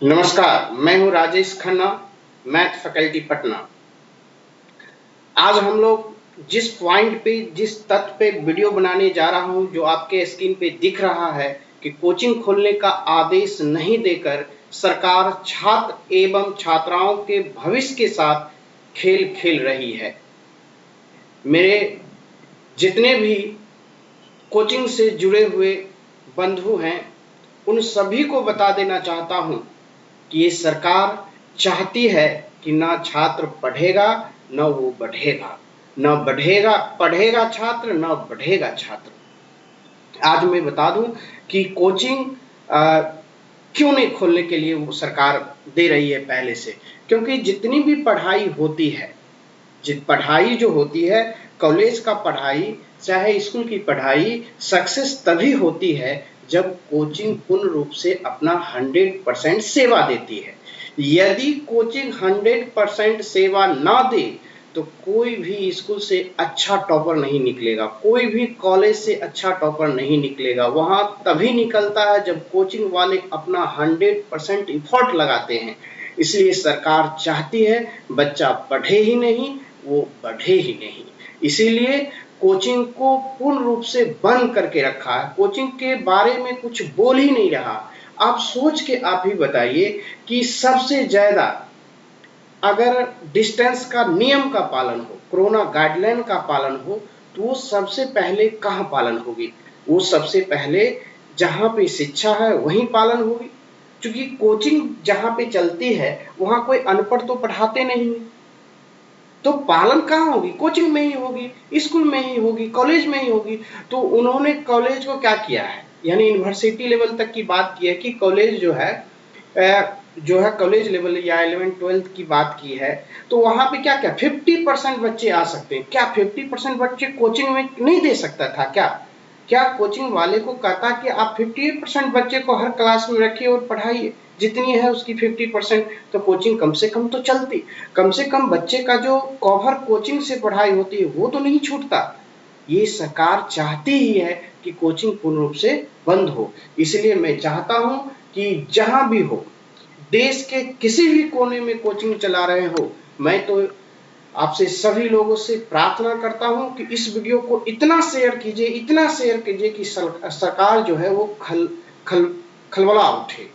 नमस्कार, मैं हूं राजेश खन्ना, मैथ फैकल्टी पटना। आज हम लोग जिस पॉइंट पे, जिस तथ्य पे वीडियो बनाने जा रहा हूं, जो आपके स्क्रीन पे दिख रहा है कि कोचिंग खोलने का आदेश नहीं देकर सरकार छात्र एवं छात्राओं के भविष्य के साथ खेल खेल रही है। मेरे जितने भी कोचिंग से जुड़े हुए बंधु हैं, उन सभी को बता देना चाहता हूं कि ये सरकार चाहती है कि ना छात्र पढ़ेगा न वो बढ़ेगा, न बढ़ेगा पढ़ेगा छात्र, न बढ़ेगा छात्र। आज मैं बता दूं कि कोचिंग क्यों नहीं खोलने के लिए वो सरकार दे रही है पहले से। क्योंकि जितनी भी पढ़ाई होती है, पढ़ाई जो होती है, कॉलेज का पढ़ाई चाहे स्कूल की पढ़ाई, सक्सेस तभी होती है जब कोचिंग पूर्ण रूप से अपना 100% सेवा देती है। यदि कोचिंग 100% सेवा ना दे तो कोई भी स्कूल से अच्छा टॉपर नहीं निकलेगा, कोई भी कॉलेज से अच्छा टॉपर नहीं निकलेगा। वहां तभी निकलता है जब कोचिंग वाले अपना 100% इफोर्ट लगाते हैं। इसलिए सरकार चाहती है बच्चा पढ़े ही नहीं, वो बढ़े ही नहीं। इसीलिए कोचिंग को पूर्ण रूप से बंद करके रखा है, कोचिंग के बारे में कुछ बोल ही नहीं रहा। आप सोच के आप ही बताइए कि सबसे ज्यादा अगर डिस्टेंस का नियम का पालन हो, कोरोना गाइडलाइन का पालन हो, तो वो सबसे पहले कहाँ पालन होगी? वो सबसे पहले जहाँ पे शिक्षा है वहीं पालन होगी। क्योंकि कोचिंग जहाँ पे चलती है वहाँ कोई अनपढ़ तो पढ़ाते नहीं है, तो पालन कहाँ होगी? कोचिंग में ही होगी, स्कूल में ही होगी, कॉलेज में ही होगी। तो उन्होंने कॉलेज को क्या किया है, यानी यूनिवर्सिटी लेवल तक की बात की है कि कॉलेज जो है कॉलेज लेवल या 11th-12th की बात की है, तो वहां पे क्या क्या 50% बच्चे आ सकते हैं। क्या 50% बच्चे कोचिंग में नहीं दे सकता था क्या? क्या कोचिंग वाले को कहता कि आप 58% बच्चे को हर क्लास में रखिए और पढ़ाइए, जितनी है उसकी 50%, तो कोचिंग कम से कम तो चलती। कम से कम बच्चे का जो कवर कोचिंग से पढ़ाई होती है वो तो नहीं छूटता। ये सरकार चाहती ही है कि कोचिंग पूर्ण रूप से बंद हो। इसलिए मैं चाहता हूं कि जहां भी हो, देश के किसी भी कोने में कोचिंग चला रहे हो, मैं तो आपसे सभी लोगों से प्रार्थना करता हूं कि इस वीडियो को इतना शेयर कीजिए, इतना शेयर कीजिए कि सरकार जो है वो खलबला उठे,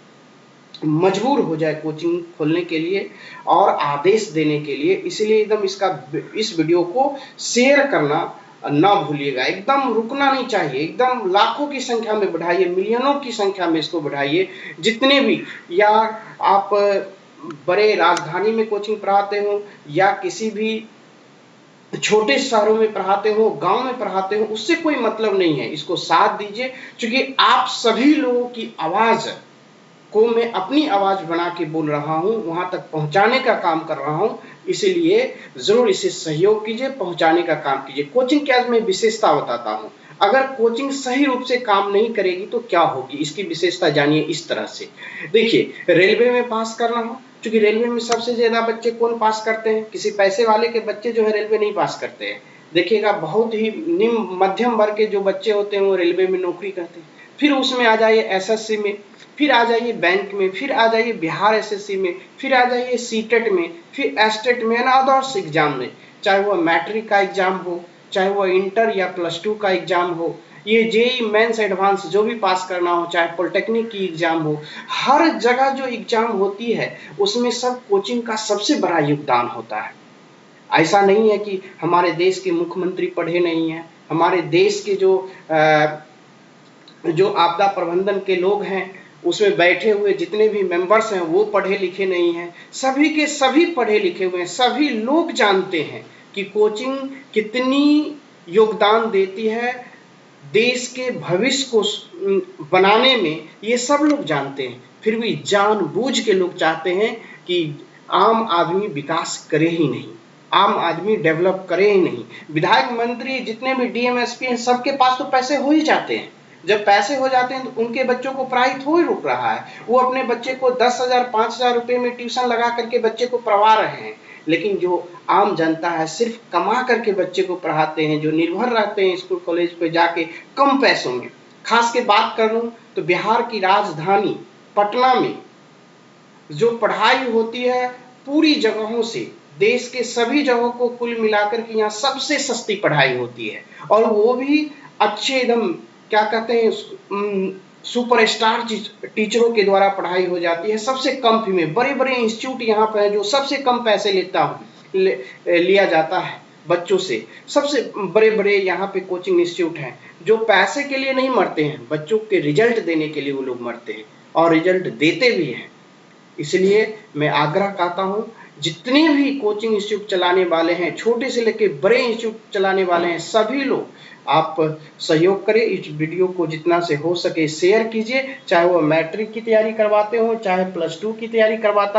मजबूर हो जाए कोचिंग खोलने के लिए और आदेश देने के लिए। इसलिए एकदम इस वीडियो को शेयर करना ना भूलिएगा, एकदम रुकना नहीं चाहिए। एकदम लाखों की संख्या में बढ़ाइए, मिलियनों की संख्या में इसको बढ़ाइए। जितने भी, या आप बड़े राजधानी में कोचिंग पढ़ाते हो या किसी भी छोटे शहरों में पढ़ाते हो, गांव में पढ़ाते हो, उससे कोई मतलब नहीं है। इसको साथ दीजिए, क्योंकि आप सभी लोगों की आवाज को मैं अपनी आवाज बना के बोल रहा हूं, वहां तक पहुंचाने का काम कर रहा हूं। इसीलिए जरूर इसे सहयोग कीजिए, पहुंचाने का काम कीजिए। कोचिंग की आज मैं विशेषता बताता हूं। अगर कोचिंग सही रूप से काम नहीं करेगी तो क्या होगी, इसकी विशेषता जानिए इस तरह से। देखिए, रेलवे में पास करना हो, क्योंकि रेलवे में सबसे ज्यादा बच्चे कौन पास करते हैं? किसी पैसे वाले के बच्चे जो है रेलवे नहीं पास करते हैं। देखिएगा, बहुत ही निम्न मध्यम वर्ग के जो बच्चे होते हैं वो रेलवे में नौकरी करते हैं। फिर उसमें आ जाइए एसएससी में, फिर आ जाइए बैंक में, फिर आ जाइए बिहार एसएससी में, फिर आ जाइए सीटेट में, फिर एस्टेट में, ना अदर्स एग्जाम में, चाहे वो मैट्रिक का एग्जाम हो, चाहे वो इंटर या +2 का एग्जाम हो, ये जेई मेंस एडवांस जो भी पास करना हो, चाहे पॉलिटेक्निक की एग्जाम हो, हर जगह जो एग्जाम होती है उसमें सब कोचिंग का सबसे बड़ा योगदान होता है। ऐसा नहीं है कि हमारे देश के मुख्यमंत्री पढ़े नहीं है, हमारे देश के जो आपदा प्रबंधन के लोग हैं उसमें बैठे हुए जितने भी मेंबर्स हैं वो पढ़े लिखे नहीं हैं। सभी के सभी पढ़े लिखे हुए हैं, सभी लोग जानते हैं कि कोचिंग कितनी योगदान देती है देश के भविष्य को बनाने में, ये सब लोग जानते हैं। फिर भी जानबूझ के लोग चाहते हैं कि आम आदमी विकास करे ही नहीं, आम आदमी डेवलप करे ही नहीं। विधायक मंत्री जितने भी डीएम एसपी हैं सबके पास तो पैसे हो ही जाते हैं। जब पैसे हो जाते हैं तो उनके बच्चों को पढ़ाई थोड़ी रुक रहा है, वो अपने बच्चे को 10,000 5,000 रुपए में ट्यूशन लगा करके बच्चे को पढ़वा रहे हैं। लेकिन जो आम जनता है सिर्फ कमा करके बच्चे को पढ़ाते हैं, जो निर्भर रहते हैं स्कूल कॉलेज पे जाके कम पैसों में। खास के बात करूं तो बिहार की राजधानी पटना में जो पढ़ाई होती है पूरी जगहों से, देश के सभी जगहों को कुल मिलाकर के यहाँ सबसे सस्ती पढ़ाई होती है, और वो भी अच्छे एकदम क्या कहते हैं सुपरस्टार टीचरों के द्वारा पढ़ाई हो जाती है सबसे कम फी में। बड़े बड़े इंस्टीट्यूट यहाँ पर है जो सबसे कम पैसे लिया जाता है बच्चों से। सबसे बड़े बड़े यहाँ पे कोचिंग इंस्टीट्यूट हैं जो पैसे के लिए नहीं मरते हैं, बच्चों के रिजल्ट देने के लिए वो लोग मरते हैं और रिजल्ट देते भी हैं। इसलिए मैं आग्रह करता हूं, जितने भी कोचिंग इंस्टीट्यूट चलाने वाले हैं, छोटे से लेकर बड़े इंस्टीट्यूट चलाने वाले हैं, सभी लोग आप सहयोग करें, इस वीडियो को जितना से हो सके शेयर कीजिए। चाहे वो मैट्रिक की तैयारी करवाते हो, चाहे +2 की तैयारी करवाते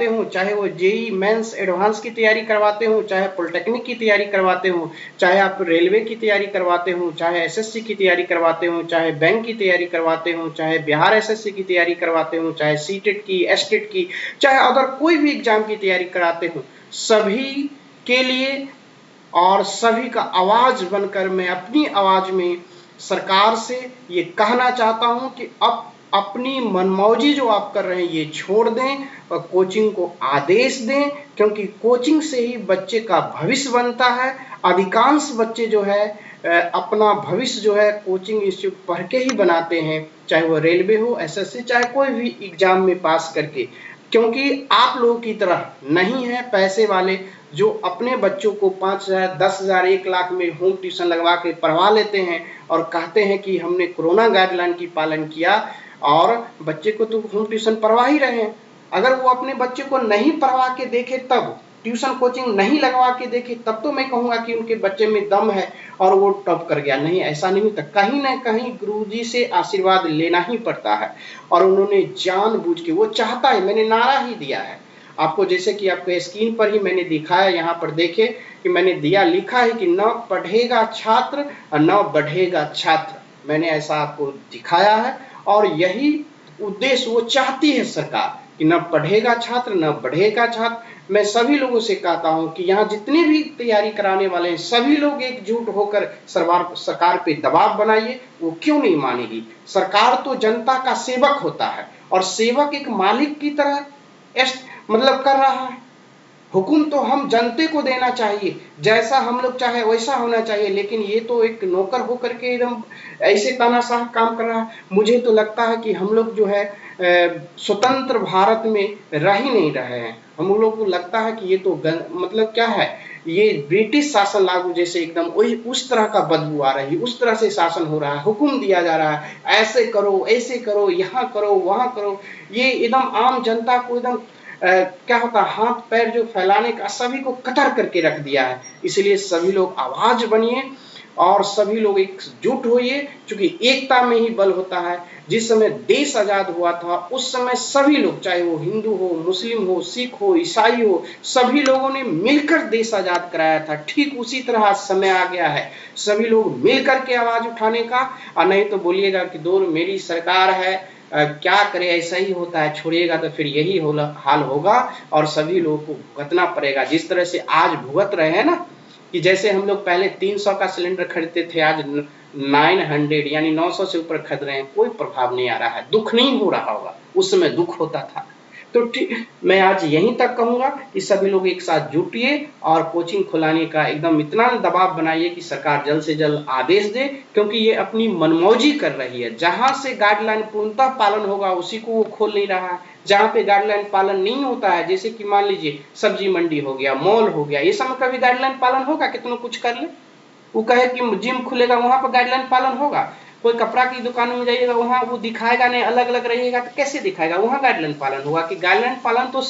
हो, चाहे वो जेई मेंस एडवांस की तैयारी करवाते हो, चाहे पॉलिटेक्निक की तैयारी करवाते हो, चाहे आप रेलवे की तैयारी करवाते हो, चाहे एसएससी की तैयारी करवाते हो, चाहे बैंक की तैयारी करवाते हो, चाहे बिहार एसएससी की तैयारी करवाते हो, चाहे सीटेट की, एसटेट की, चाहे अदर कोई भी एग्जाम की तैयारी कराते हो, सभी के लिए और सभी का आवाज बनकर मैं अपनी आवाज में सरकार से ये कहना चाहता हूं कि अब अपनी मनमौजी जो आप कर रहे हैं ये छोड़ दें और कोचिंग को आदेश दें, क्योंकि कोचिंग से ही बच्चे का भविष्य बनता है। अधिकांश बच्चे जो है अपना भविष्य जो है कोचिंग इंस्टीट्यूट पढ़ के ही बनाते हैं, चाहे वो रेलवे हो, एसएससी, चाहे कोई भी एग्जाम में पास करके। क्योंकि आप लोगों की तरह नहीं है पैसे वाले जो अपने बच्चों को 5,000, 10,000, 1 लाख में होम ट्यूशन लगवा के पढ़वा लेते हैं और कहते हैं कि हमने कोरोना गाइडलाइन की पालन किया, और बच्चे को तो होम ट्यूशन पढ़वा ही रहे हैं। अगर वो अपने बच्चे को नहीं पढ़वा के देखे, तब ट्यूशन कोचिंग नहीं लगवा के देखे, तब तो मैं कहूंगा कि उनके बच्चे में दम है और वो टॉप कर गया। नहीं, ऐसा नहीं होता। कहीं ना कहीं गुरुजी से आशीर्वाद लेना ही पड़ता है, और उन्होंने जानबूझ के, वो चाहता है, मैंने नारा ही दिया है आपको, जैसे कि आपको स्क्रीन पर ही मैंने दिखाया, यहाँ पर देखे कि मैंने दिया, लिखा है कि न पढ़ेगा छात्र और न बढ़ेगा छात्र। मैंने ऐसा आपको दिखाया है, और यही उद्देश्य वो चाहती है सरकार कि न पढ़ेगा छात्र न बढ़ेगा छात्र। मैं सभी लोगों से कहता हूं कि यहाँ जितने भी तैयारी कराने वाले हैं सभी लोग एकजुट होकर सरकार पे दबाव बनाइए। वो क्यों नहीं मानेगी? सरकार तो जनता का सेवक होता है, और सेवक एक मालिक की तरह मतलब कर रहा है। हुक्म तो हम जनते को देना चाहिए, जैसा हम लोग चाहे वैसा होना चाहिए, लेकिन ये तो एक नौकर होकर के एकदम ऐसे तानाशाह काम कर रहा है। मुझे तो लगता है कि हम लोग जो है स्वतंत्र भारत में रह ही नहीं रहे हैं। हम लोग को लगता है कि ये तो मतलब क्या है, ये ब्रिटिश शासन लागू जैसे एकदम वही उस तरह का बदबू आ रही है, उस तरह से शासन हो रहा है, हुक्म दिया जा रहा है, ऐसे करो, यहाँ करो, वहां करो। ये एकदम आम जनता को एकदम क्या होता है, हाथ पैर जो फैलाने का सभी को कतर करके रख दिया है। इसलिए सभी लोग आवाज बनिए और सभी लोग एकजुट होइए, क्योंकि एकता में ही बल होता है। जिस समय देश आजाद हुआ था उस समय सभी लोग, चाहे वो हिंदू हो, मुस्लिम हो, सिख हो, ईसाई हो, सभी लोगों ने मिलकर देश आजाद कराया था। ठीक उसी तरह आज समय आ गया है सभी लोग मिलकर के आवाज उठाने का। और नहीं तो बोलिएगा कि दूर मेरी सरकार है, क्या करे, ऐसा ही होता है, छोड़िएगा तो फिर यही हाल होगा और सभी लोगों को भुगतना पड़ेगा। जिस तरह से आज भुगत रहे हैं ना, कि जैसे हम लोग पहले 300 का सिलेंडर खरीदते थे, आज 900 यानी 900 से ऊपर खरीद रहे हैं, कोई प्रभाव नहीं आ रहा है, दुख नहीं हो रहा होगा, उस समय दुख होता था। तो ठीक, मैं आज यहीं तक कहूंगा कि सभी लोग एक साथ जुटिए और कोचिंग खुलाने का एकदम इतना दबाव बनाइए कि सरकार जल्द से जल्द आदेश दे, क्योंकि ये अपनी मनमौजी कर रही है। जहां से गाइडलाइन पूर्णतः पालन होगा उसी को वो खोल नहीं रहा है। जहां पे गाइडलाइन पालन नहीं होता है, जैसे कि मान लीजिए सब्जी मंडी हो गया, मॉल हो गया, ये सब में कभी गाइडलाइन पालन होगा? कितना कुछ कर ले, वो कहे कि जिम खुलेगा वहां पर गाइडलाइन पालन होगा? कोई कपड़ा की दुकान में जाइएगा, वहां वो दिखाएगा नहीं, अलग अलग रहिएगा, तो कैसे दिखाएगा? वहां गाइडलाइन पालन होगा? कि गाइडलाइन पालन तो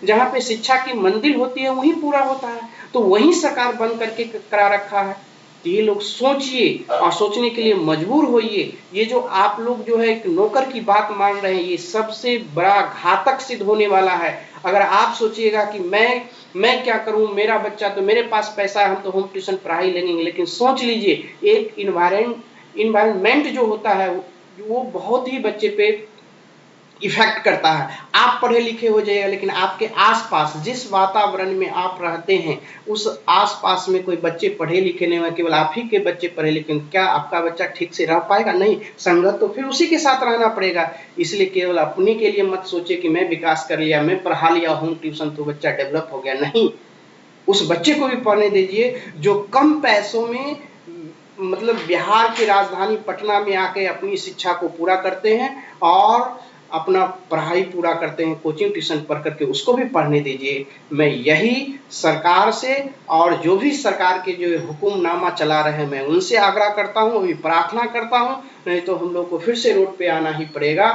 जहां पे शिक्षा की मंदिर होती है वहीं पूरा होता है, तो वहीं सरकार बंद करके करा रखा है। तो ये लोग सोचिए और सोचने के लिए मजबूर होइए। ये जो आप लोग जो है एक नौकर की बात मान रहे हैं, ये सबसे बड़ा घातक सिद्ध होने वाला है। अगर आप सोचिएगा कि मैं क्या करूं, मेरा बच्चा तो, मेरे पास पैसा है, हम तो होम ट्यूशन पढ़ाई लेंगे, लेकिन सोच लीजिए एक इन्वायरमेंट जो होता है वो बहुत ही बच्चे पे इफेक्ट करता है। आप पढ़े लिखे हो जाइएगा, लेकिन आपके आसपास जिस वातावरण में आप रहते हैं उस आसपास में कोई बच्चे पढ़े लिखे नहीं हुए, केवल आप ही के बच्चे पढ़े लिखे, क्या आपका बच्चा ठीक से रह पाएगा? नहीं, संगत तो फिर उसी के साथ रहना पड़ेगा। इसलिए केवल अपने के लिए मत सोचिए कि मैं विकास कर लिया, मैं पढ़ा लिया होम ट्यूशन तो बच्चा डेवलप हो गया। नहीं, उस बच्चे को भी पढ़ने दीजिए जो कम पैसों में मतलब बिहार की राजधानी पटना में आके अपनी शिक्षा को पूरा करते हैं और अपना पढ़ाई पूरा करते हैं, कोचिंग ट्यूशन पढ़ करके उसको भी पढ़ने दीजिए। मैं यही सरकार से और जो भी सरकार के जो हुक्मनामा चला रहे हैं मैं उनसे आग्रह करता हूँ, अभी प्रार्थना करता हूँ, नहीं तो हम लोग को फिर से रोड पे आना ही पड़ेगा।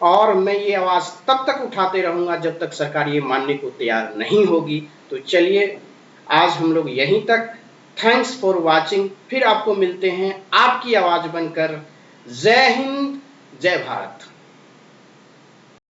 और मैं ये आवाज़ तब तक उठाते रहूँगा जब तक सरकार ये मानने को तैयार नहीं होगी। तो चलिए आज हम लोग यहीं तक। Thanks for watching. फिर आपको मिलते हैं आपकी आवाज़ बनकर। जय हिंद, जय भारत।